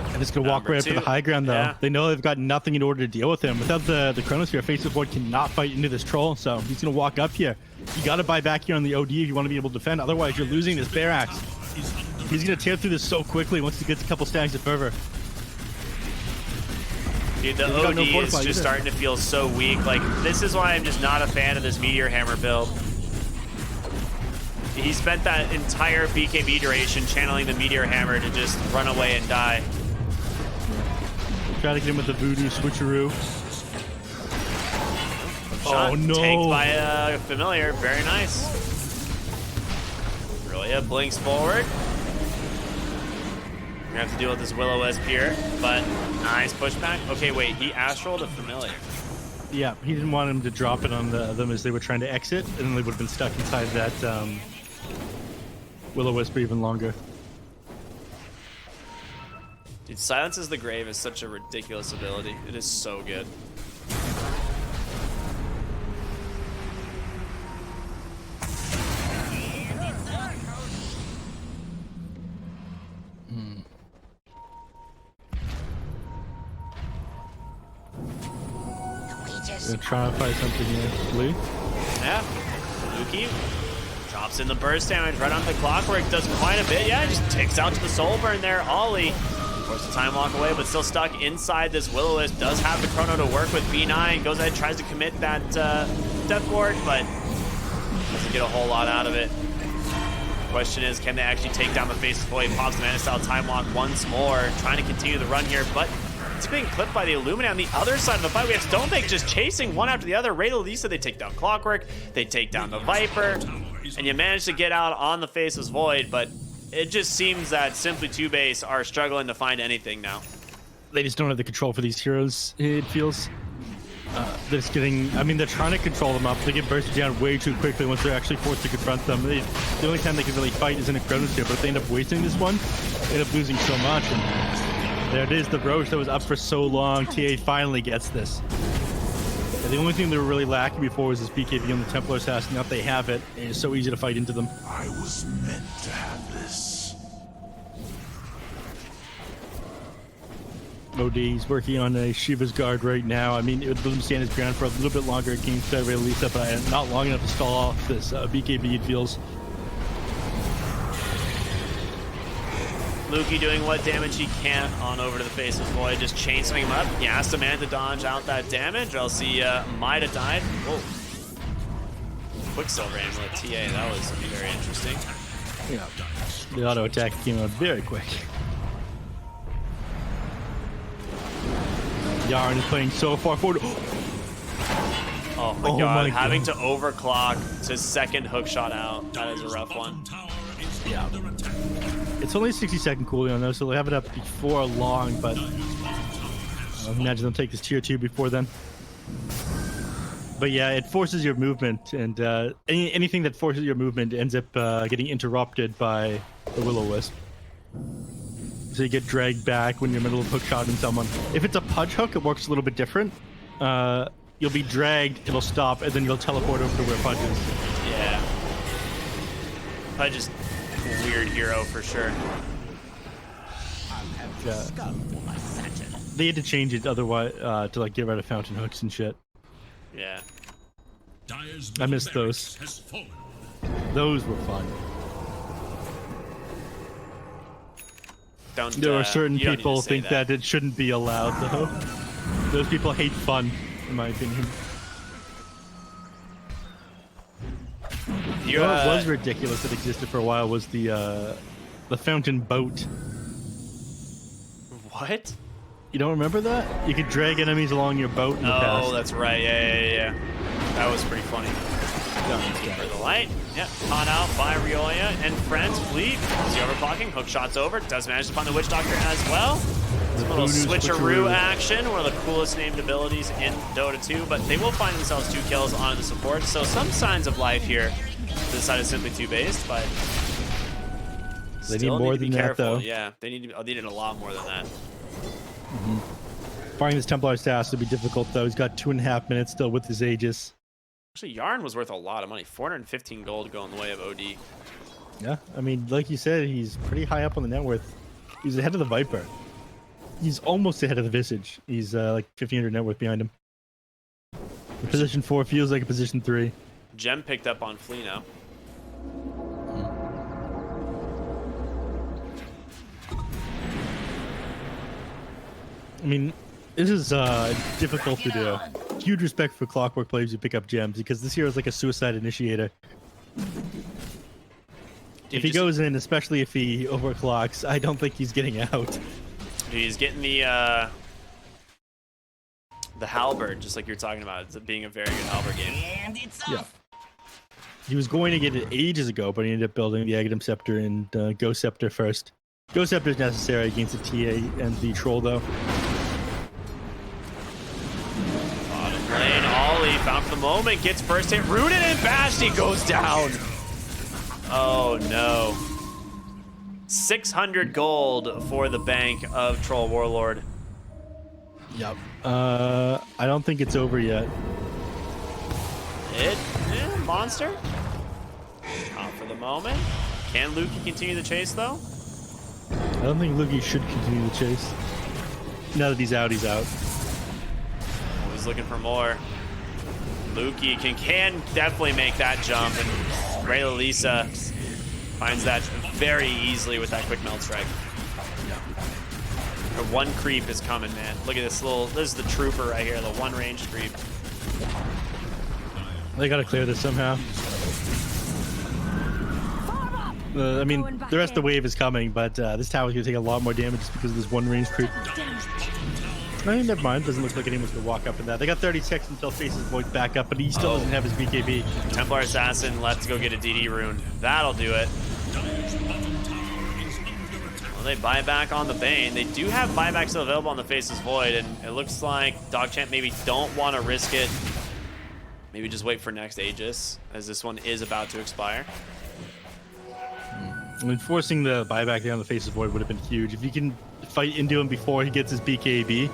And it's gonna walk right up to the high ground though. Yeah. They know they've got nothing in order to deal with him. Without the Chronosphere, Faceless Void cannot fight into this troll, so he's gonna walk up here. You gotta buy back here on the OD if you want to be able to defend. Otherwise, you're losing this Bear Axe. He's gonna tear through this so quickly once he gets a couple stacks of fervor. Dude, the OD is just starting to feel so weak. Like, this is why I'm just not a fan of this Meteor Hammer build. He spent that entire BKB duration channeling the Meteor Hammer to just run away and die. Try to get him with the Voodoo switcheroo. Shot Oh no! Tanked by a familiar. Very nice. Brilliant. Blinks forward. We're gonna have to deal with this Will-O-Wisp here, but nice pushback. Okay, wait. He astraled a familiar. Yeah, he didn't want him to drop it on them as they were trying to exit, and then they would have been stuck inside that Will-O-Wisp for even longer. Dude, Silences the Grave is such a ridiculous ability. It is so good. Gonna try to fight something here. Blue? Yeah. Luki drops in the burst damage right on the clockwork. Does quite a bit. Yeah, just takes out to the soul burn there. Ollie. Forces the time walk away, but still stuck inside this Will-O-Wisp. Does have the chrono to work with B9. Goes ahead, tries to commit that death ward, but doesn't get a whole lot out of it. Question is, can they actually take down the Faceless Void? Pops the Mana Style time walk once more, trying to continue the run here, but it's being clipped by the Illumina on the other side of the fight. We have Stonebank just chasing one after the other. Rayla Lisa, they take down Clockwork, they take down the Viper, and you manage to get out on the Faceless Void, but it just seems that Simply TOOBASED are struggling to find anything now. They just don't have the control for these heroes, it feels. They're just getting, I mean, they're trying to control them up. They get bursted down way too quickly once they're actually forced to confront them. The only time they can really fight is in a Chronosphere, but if they end up wasting this one, they end up losing so much. And there it is, the Roche that was up for so long. TA finally gets this. And the only thing they were really lacking before was this BKB on the Templar Assassin. Now they have it, and it's so easy to fight into them. I was meant to have this. OD's working on a Shiva's Guard right now. I mean, it would let him stand his ground for a little bit longer against Rayla, but not long enough to stall off this BKB, it feels. Luki doing what damage he can on over to the Faceless Void, just chainswing him up. He has to man to dodge out that damage, or else he might have died. Whoa. Quicksilver Amulet TA, that was very interesting. Yeah, the auto attack came out very quick. Yarn is playing so far forward. Oh my god, having to overclock to second hook shot out. That is a rough one. Yeah. It's only a 60-second cooldown though, so they'll have it up before long, but I imagine they'll take this tier 2 before then. But yeah, it forces your movement, and anything that forces your movement ends up getting interrupted by the Will-O-Wisp. So you get dragged back when you're in the middle of hook shotting someone. If it's a pudge hook, it works a little bit different. You'll be dragged, it'll stop, and then you'll teleport over to where Pudge is. Yeah. Pudge is a weird hero for sure. Yeah. They had to change it otherwise to like get rid of fountain hooks and shit. Yeah. I missed those. Those were fun. There are certain people who think that it shouldn't be allowed though. Those people hate fun, in my opinion. You know what was ridiculous that existed for a while was the fountain boat. What? You don't remember that? You could drag enemies along your boat in the past. Oh, that's right. Yeah. That was pretty funny. For the light. Yep. Caught out by Rioya and friends. Fleet. Is he overclocking? Hook shots over. Does manage to find the Witch Doctor as well. Some little switcheroo action. One of the coolest named abilities in Dota 2. But they will find themselves 2 kills on the support. So some signs of life here. This side is simply Simply TOOBASED, but they need more than that, though. Yeah, they needed a lot more than that. Firing this Templar Assassin would be difficult, though. He's got 2.5 minutes still with his Aegis. Actually, Yarn was worth a lot of money. 415 gold going the way of OD. Yeah, I mean, like you said, he's pretty high up on the net worth. He's ahead of the Viper. He's almost ahead of the Visage. He's like 1,500 net worth behind him. Position 4 feels like a position 3. Gem picked up on Flea now. I mean, this is difficult to do. Huge respect for Clockwork players who pick up gems, because this hero is like a suicide initiator. If he goes in, especially if he overclocks, I don't think he's getting out. He's getting the halberd, just like you're talking about. It's being a very good halberd game. And it's Yeah. He was going to get it ages ago, but he ended up building the Aghanim Scepter and Ghost Scepter first. Ghost Scepter is necessary against the TA and the Troll, though. Bottom lane, Ollie found for the moment, gets first hit, rooted and bashed, he goes down. Oh no. 600 gold for the bank of Troll Warlord. Yep. I don't think it's over yet. Monster. Out for the moment. Can Lukey continue the chase though? I don't think Lukey should continue the chase. Now that he's out, he's out. Always looking for more. Lukey can definitely make that jump, and Ray Lisa finds that very easily with that quick melt strike. Or one creep is coming, man. Look at this this is the trooper right here, the one range creep. They gotta clear this somehow. I mean, the rest of the wave is coming, but this tower's gonna take a lot more damage just because of this one range creep. I mean, never mind. Doesn't look like anyone's gonna walk up in that. They got 30 seconds until Face's voice back up, but he still doesn't have his BKB. Templar Assassin, let's go get a DD rune. That'll do it. Well, they buy back on the Bane. They do have buyback still available on the Face's Void, and it looks like DogChamp maybe don't want to risk it. Maybe just wait for next Aegis, as this one is about to expire. I mean, forcing the buyback there on the Face's Void would have been huge. If you can fight into him before he gets his BKB,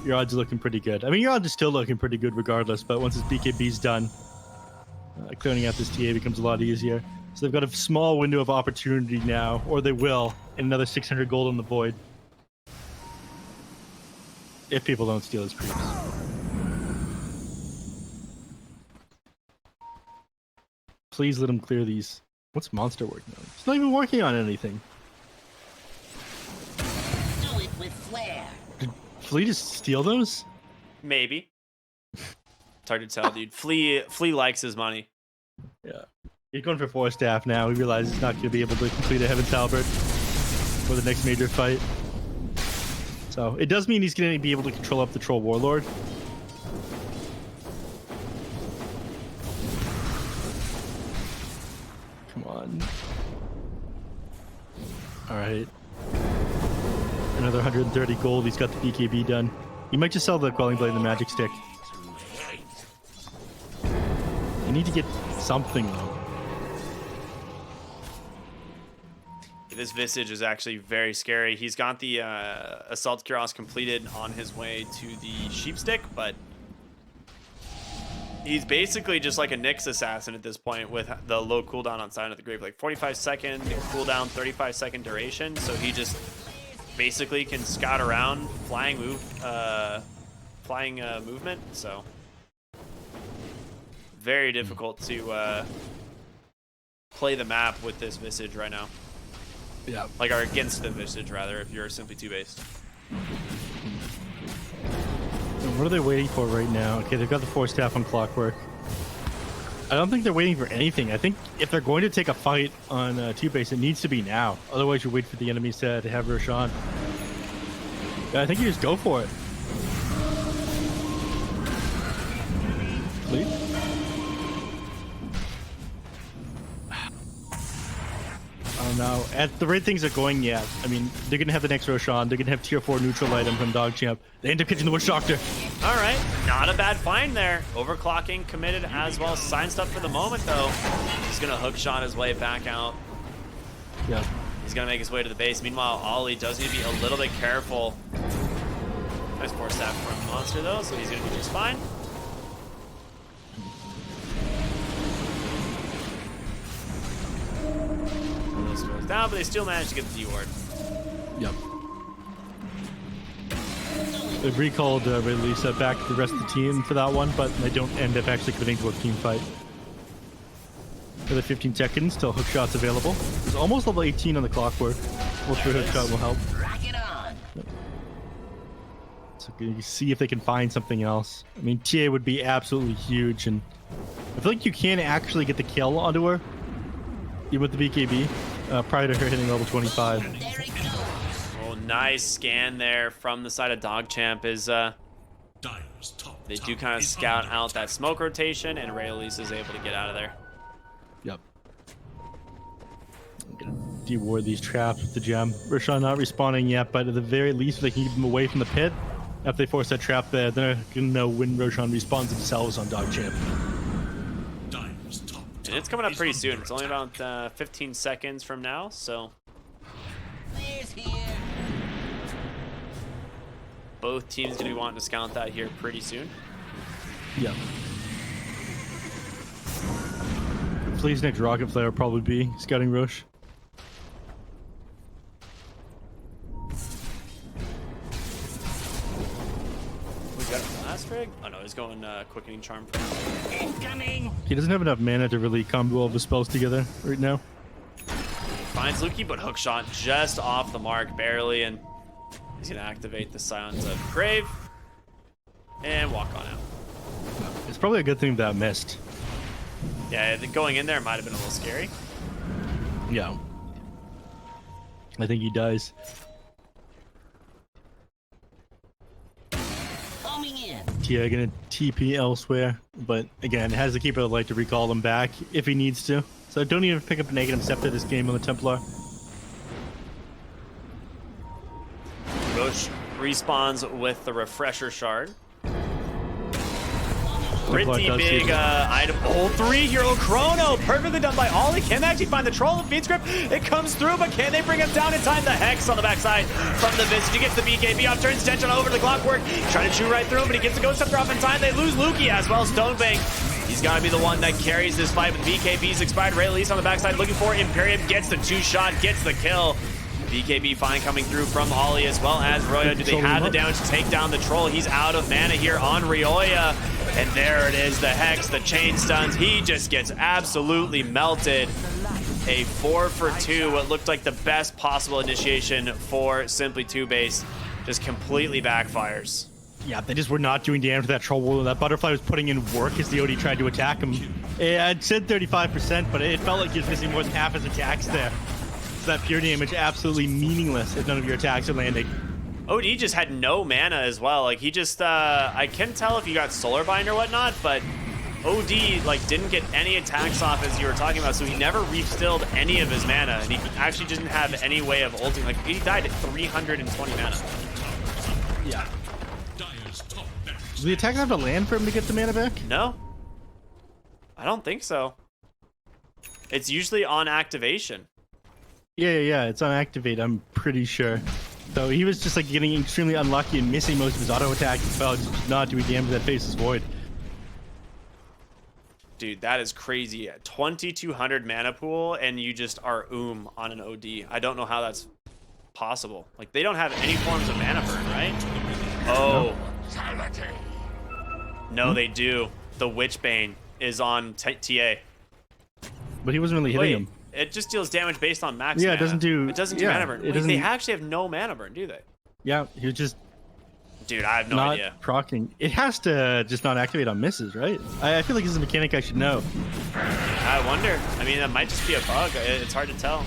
your odds are looking pretty good. I mean, your odds are still looking pretty good regardless, but once his BKB's done, clearing out this TA becomes a lot easier. So they've got a small window of opportunity now, or they will, and another 600 gold on the Void. If people don't steal his creeps. Please let him clear these. What's Monster working on? It's not even working on anything. do it with flair. Did Flea just steal those? Maybe. It's hard to tell, dude. Flea likes his money. Yeah. He's going for 4 staff now. He realizes he's not going to be able to complete a Heaven's Halberd for the next major fight. So it does mean he's going to be able to control up the Troll Warlord. Come on. Alright. Another 130 gold. He's got the BKB done. He might just sell the Quelling Blade and the Magic Stick. I need to get something though. This Visage is actually very scary. He's got the Assault Cuirass completed on his way to the Sheep Stick, but he's basically just like a Nyx assassin at this point with the low cooldown on Silent of the Grave, like 45-second cooldown, 35-second duration. So he just basically can scout around, flying movement. So very difficult to play the map with this Visage right now. Yeah. Like, or against the Visage, rather, if you're simply two-based. What are they waiting for right now? Okay, they've got the 4 staff on Clockwork. I don't think they're waiting for anything. I think if they're going to take a fight on two-base, it needs to be now. Otherwise, you wait for the enemies to have Roshan. Yeah, I think you just go for it. Please? I don't know. At the rate things are going, yeah. I mean, they're going to have the next Roshan. They're going to have tier 4 neutral item from DogChamp. They end up catching the Witch Doctor. All right. Not a bad find there. Overclocking committed as well. Sign stuff for the moment, though. He's going to hook shot his way back out. Yeah. He's going to make his way to the base. Meanwhile, Ollie does need to be a little bit careful. Nice force staff from Monster though, so he's gonna be just fine. This goes down, but they still managed to get the D-ward. Yep. They've recalled Lisa back to the rest of the team for that one, but they don't end up actually committing to a team fight. For the 15 seconds till hook shots available. It's almost level 18 on the clockwork. Hopefully hook shot will help. So you see if they can find something else. I mean, TA would be absolutely huge, and I feel like you can actually get the kill onto her, even with the BKB, prior to her hitting level 25. Oh, nice scan there from the side of DogChamp. Is they do kind of scout out that smoke rotation, and Rayleigh is able to get out of there. Yep. I'm gonna deward these traps with the gem. Roshan not respawning yet, but at the very least, if they can keep him away from the pit, if they force that trap there, they're gonna know when Roshan respawns themselves on DogChamp. And it's coming up pretty soon. It's only about 15 seconds from now, so. Both teams gonna be wanting to scout that here pretty soon. Yeah. Flea's next rocket flare will probably be scouting Roche. We got a last rig? Oh no, he's going quickening charm for now. Incoming. He doesn't have enough mana to really combo all of his spells together right now. Finds Lukey, but hookshot just off the mark, barely, and he's gonna activate the Silence of Crave and walk on out. It's probably a good thing that missed. Yeah, I think going in there might have been a little scary. Yeah. I think he dies. Coming in. Tia gonna TP elsewhere, but again, has the Keeper of the Light to recall him back if he needs to. So don't even pick up a negative scepter this game on the Templar. Roche respawns with the refresher shard. Templar Pretty does big see it. item. Oh, 3-hero chrono. Perfectly done by Ollie. Can they actually find the troll of feed script? It comes through, but can they bring him down in time? The Hex on the backside from the Visage. He gets the BKB off, turns attention over to the clockwork. Trying to chew right through him, but he gets the Ghost Scepter off in time. They lose Lukey as well. Stonebank. He's got to be the one that carries this fight, but the BKB's expired. Rayleigh on the backside looking for Imperium. Gets the 2-shot, gets the kill. BKB fine coming through from Ollie as well as Ryoya. Do they have the damage to take down the troll? He's out of mana here on Ryoya. And there it is, the Hex, the chain stuns. He just gets absolutely melted. A 4-for-2, what looked like the best possible initiation for Simply TOOBASED, just completely backfires. Yeah, they just were not doing damage to that troll. That butterfly was putting in work as the OD tried to attack him. I'd said 35%, but it felt like he was missing more than half his attacks there. So that pure damage absolutely meaningless if none of your attacks are landing. OD just had no mana as well. Like he just, I can't tell if he got Solar Bind or whatnot, but OD like didn't get any attacks off as you were talking about, so he never restilled any of his mana, and he actually didn't have any way of ulting. Like he died at 320 mana. Yeah. Does the attack have to land for him to get the mana back? No, I don't think so. It's usually on activation. Yeah, it's on activate, I'm pretty sure. So he was just like getting extremely unlucky and missing most of his auto attack as well, just not doing damage that Faceless Void. Dude, that is crazy. 2200 mana pool and you just are on an OD. I don't know how that's possible. Like they don't have any forms of mana burn, right? Oh. No, they do. The Witchbane is on TA. But he wasn't really hitting him. It just deals damage based on max Yeah, mana. it doesn't do mana burn. it Wait, doesn't- they actually have no mana burn, do they? Yeah, he was just Dude, I have no not idea. proccing. It has to just not activate on misses, right? I feel like this is a mechanic I should know. I wonder. I mean, that might just be a bug. It's hard to tell.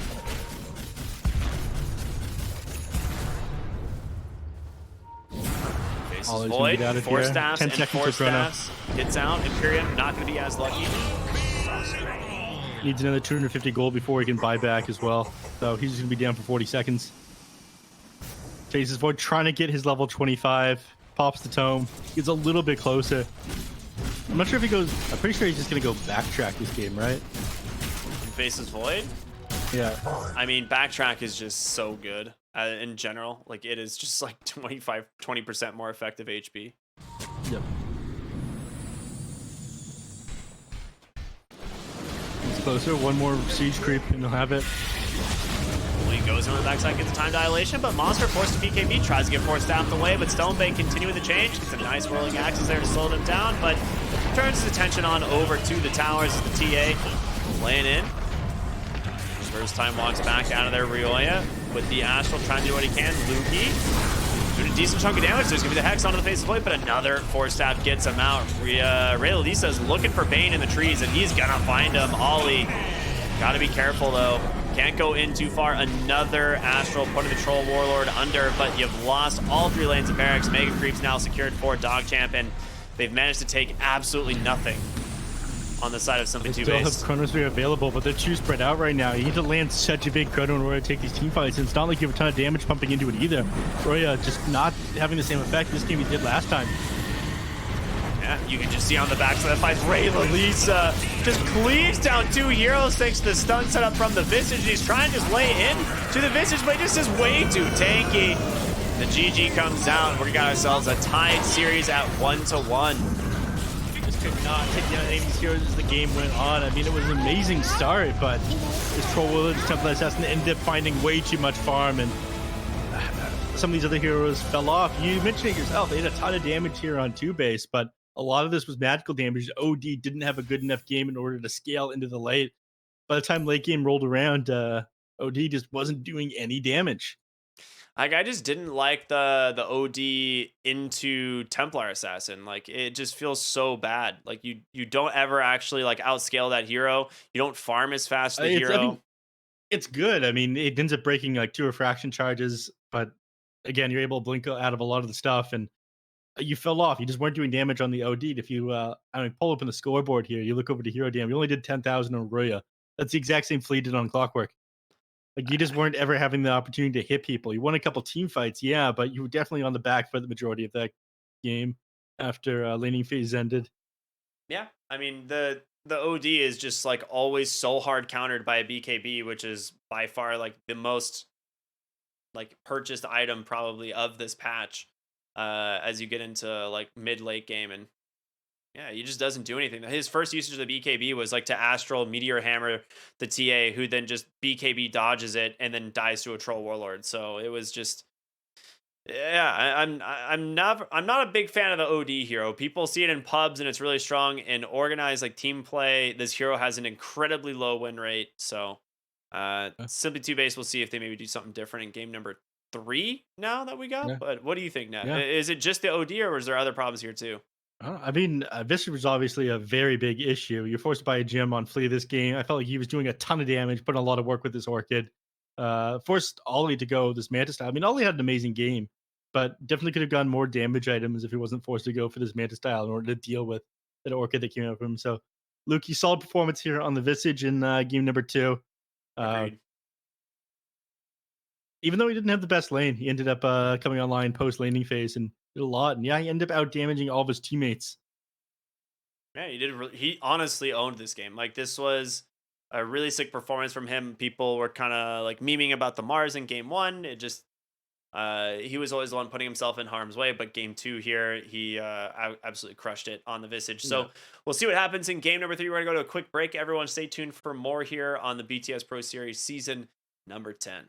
Faces Ollie's gonna Void, get out of 4 here. staffs 10 and seconds 4 for Chrono. staffs. Gets out. Imperium not going to be as lucky. Needs another 250 gold before he can buy back as well. So he's just gonna be down for 40 seconds. Faces Void trying to get his level 25. Pops the tome. Gets a little bit closer. I'm not sure if he goes. I'm pretty sure he's just gonna go backtrack this game, right? Faces Void. Yeah. I mean, backtrack is just so good. in general. Like it is just like 20% more effective HP. Yep. It's closer. One more siege creep, and they'll have it. Lee goes in on the backside, gets a time dilation, but Monster forced to BKB, tries to get forced out the way, but Stonebait continuing the change, gets a nice rolling axis there to slow them down, but turns his attention on over to the towers as the TA laying in. First time walks back out of there, Rioya, with the Astral trying to do what he can. Lukey doing a decent chunk of damage. There's gonna be the Hex onto the face of the plate, but another Force Staff gets him out. Ray Lisa's looking for Bane in the trees, and he's gonna find him. Ollie, gotta be careful though. Can't go in too far. Another Astral putting the Troll Warlord under, but you've lost all 3 lanes of barracks. Mega Creep's now secured for DogChamp, and they've managed to take absolutely nothing on the side of something They too still base. have Chronosphere available, but they're too spread out right now. You need to land such a big Chrono in order to take these team fights, and it's not like you have a ton of damage pumping into it either. Roya just not having the same effect this game he did last time. Yeah, you can just see on the backside of the fight, Ray Lalisa just cleaves down 2 heroes thanks to the stun setup from the Visage. He's trying to just lay in to the Visage, but he just is way too tanky. The GG comes out. We got ourselves a tied series at 1-1. Just could not take down any of these heroes as the game went on. I mean, it was an amazing start, but this Troll Warlord, this Temple Assassin ended up finding way too much farm, and some of these other heroes fell off. You mentioned it yourself. They had a ton of damage here on 2-base, but a lot of this was magical damage. OD didn't have a good enough game in order to scale into the late. By the time late game rolled around, OD just wasn't doing any damage. Like, I just didn't like the OD into Templar Assassin. Like, it just feels so bad. Like, you don't ever actually like outscale that hero. You don't farm as fast as the hero. I mean, it's good. I mean, it ends up breaking like 2 refraction charges, but again, you're able to blink out of a lot of the stuff, and you fell off. You just weren't doing damage on the OD. If you, pull open the scoreboard here, you look over to hero damage. You only did 10,000 on Roya. That's the exact same fleet did on Clockwork. Like, you just weren't ever having the opportunity to hit people. You won a couple team fights, yeah, but you were definitely on the back for the majority of that game after laning phase ended. Yeah, I mean the OD is just like always so hard countered by a BKB, which is by far like the most like purchased item probably of this patch. As you get into like mid-late game, and yeah, he just doesn't do anything. His first usage of the BKB was like to Astral Meteor Hammer the TA, who then just BKB dodges it and then dies to a Troll Warlord. So it was just, yeah, I'm not a big fan of the OD hero. People see it in pubs and it's really strong. In organized like team play, this hero has an incredibly low win rate. So simply 2-base, we'll see if they maybe do something different in game number 3 now that we got. Yeah. But what do you think, Nev? Yeah. Is it just the OD, or is there other problems here too? I mean, Visage was obviously a very big issue. You're forced to buy a gem on Flea this game. I felt like he was doing a ton of damage, putting a lot of work with this Orchid. Forced Ollie to go this Manta style. I mean, Ollie had an amazing game, but definitely could have gotten more damage items if he wasn't forced to go for this Manta style in order to deal with that Orchid that came out from him. So, Lukey, solid performance here on the Visage in game number 2. Agreed. Even though he didn't have the best lane, he ended up coming online post laning phase and did a lot. And yeah, he ended up out damaging all of his teammates. Yeah, he honestly owned this game. Like, this was a really sick performance from him. People were kind of like memeing about the Mars in game 1. It just he was always the one putting himself in harm's way. But game 2 here, he absolutely crushed it on the Visage. So we'll see what happens in game number 3. We're gonna go to a quick break. Everyone, stay tuned for more here on the BTS Pro Series season number 10.